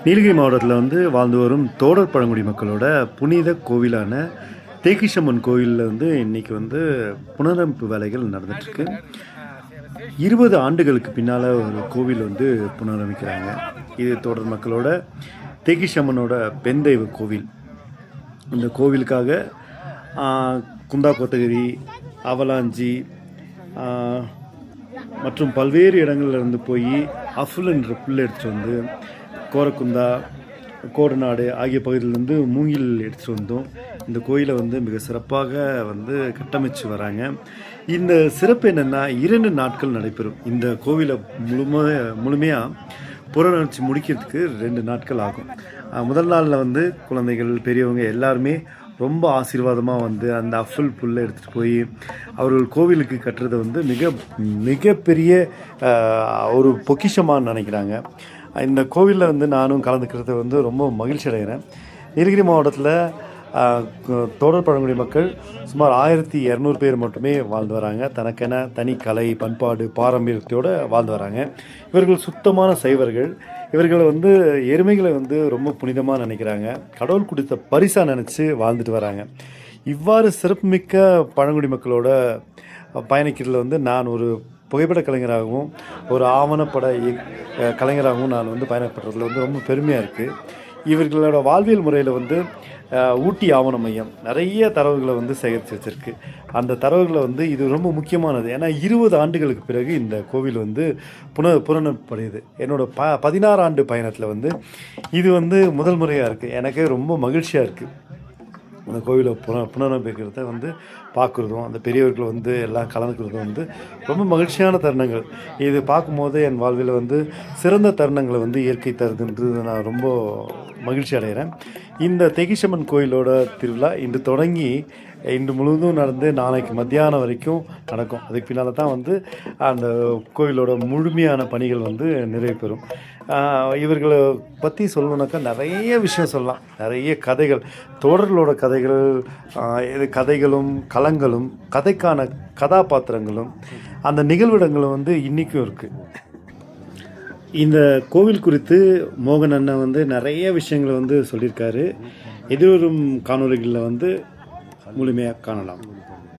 நீலகிரி மாவட்டத்தில் வந்து வாழ்ந்து வரும் தோடர் பழங்குடி மக்களோட புனித கோவிலான தேக்கிஷம்மன் கோவிலில் வந்து இன்றைக்கி வந்து புனரமைப்பு வேலைகள் நடந்துகிட்ருக்கு. 20 ஆண்டுகளுக்கு பின்னால் ஒரு கோவில் வந்து புனரமைக்கிறாங்க. இது தோடர் மக்களோட தேக்கிஷம்மனோட பெண் தெய்வ கோவில். இந்த கோவிலுக்காக குந்தா கோத்தகிரி, அவலாஞ்சி மற்றும் பல்வேறு இடங்கள்லேருந்து போய் அஃபுல் என்ற புல் எடுத்துகிட்டு வந்து கோரக்குந்தா, கோடநாடு ஆகிய பகுதியிலேருந்து மூங்கில் எடுத்துகிட்டு வந்தோம். இந்த கோயிலை வந்து மிக சிறப்பாக வந்து கட்டமைச்சு வராங்க. இந்த சிறப்பு என்னென்னா 2 நாட்கள் நடைபெறும். இந்த கோவிலை முழுமையாக புறநடர்ச்சி முடிக்கிறதுக்கு 2 நாட்கள் ஆகும். முதல் நாளில் வந்து குழந்தைகள், பெரியவங்க எல்லாருமே ரொம்ப ஆசீர்வாதமாக வந்து அந்த அஃபுல் புல்லை எடுத்துகிட்டு போய் அவர்கள் கோவிலுக்கு கட்டுறதை வந்து மிகப்பெரிய ஒரு பொக்கிஷமாக நினைக்கிறாங்க. இந்த கோவிலில் வந்து நானும் கலந்துக்கிறது வந்து ரொம்ப மகிழ்ச்சி அடைகிறேன். நீலகிரி மாவட்டத்தில் தோடர் பழங்குடி மக்கள் சுமார் 1200 பேர் மட்டுமே வாழ்ந்து வராங்க. தனக்கென தனி கலை, பண்பாடு, பாரம்பரியத்தோடு வாழ்ந்து வராங்க. இவர்கள் சுத்தமான சைவர்கள். இவர்களை வந்து எருமைகளை வந்து ரொம்ப புனிதமாக நினைக்கிறாங்க. கடவுள் கொடுத்த பரிசாக நினச்சி வாழ்ந்துட்டு வராங்க. இவ்வாறு சிறப்புமிக்க பழங்குடி மக்களோட பயணிக்கிறதுல வந்து நான் ஒரு புகைப்பட கலைஞராகவும் ஒரு ஆவணப்பட கலைஞராகவும் நான் வந்து பயணப்படுறதுல வந்து ரொம்ப பெருமையாக இருக்குது. இவர்களோட வாழ்வியல் முறையில் வந்து ஊட்டி ஆவண மையம் நிறைய தரவுகளை வந்து சேகரித்து வச்சுருக்கு. அந்த தரவுகளை வந்து இது ரொம்ப முக்கியமானது. ஏன்னா 20 ஆண்டுகளுக்கு பிறகு இந்த கோவில் வந்து புனரமைப்படையுது. என்னோடய 16 ஆண்டு பயணத்தில் வந்து இது வந்து முதல் முறையாக இருக்குது. எனக்கு ரொம்ப மகிழ்ச்சியாக இருக்குது. அந்த கோவிலை புனரமைக்கிறத வந்து பார்க்குறதும், அந்த பெரியவர்கள் வந்து எல்லாம் கலந்துக்கிறதும் வந்து ரொம்ப மகிழ்ச்சியான தருணங்கள். இது பார்க்கும்போது என் வாழ்வில் வந்து சிறந்த தருணங்களை வந்து இயற்கை தருதுன்றது நான் ரொம்ப மகிழ்ச்சி அடைகிறேன். இந்த தேக்கிஷம்மன் கோயிலோட திருவிழா இன்று தொடங்கி இன்று முழுவதும் நடந்து நாளைக்கு மத்தியானம் வரைக்கும் நடக்கும். அதுக்கு பின்னால் தான் வந்து அந்த கோயிலோட முழுமையான பணிகள் வந்து நிறைவு பெறும். இவர்களை பற்றி சொல்லணுன்னாக்கா நிறைய விஷயம் சொல்லலாம். நிறைய கதைகள், தோடர்களோட கதைகள், இது கதைகளும் களங்களும் கதைக்கான கதாபாத்திரங்களும் அந்த நிகழ்விடங்களும் வந்து இன்றைக்கும் இருக்குது. இந்த கோவில் குறித்து மோகன் அண்ணன் வந்து நிறைய விஷயங்களை வந்து சொல்லியிருக்காரு. எதிர்வரும் காணொலிகளில் வந்து முழுமையாக காணலாம்.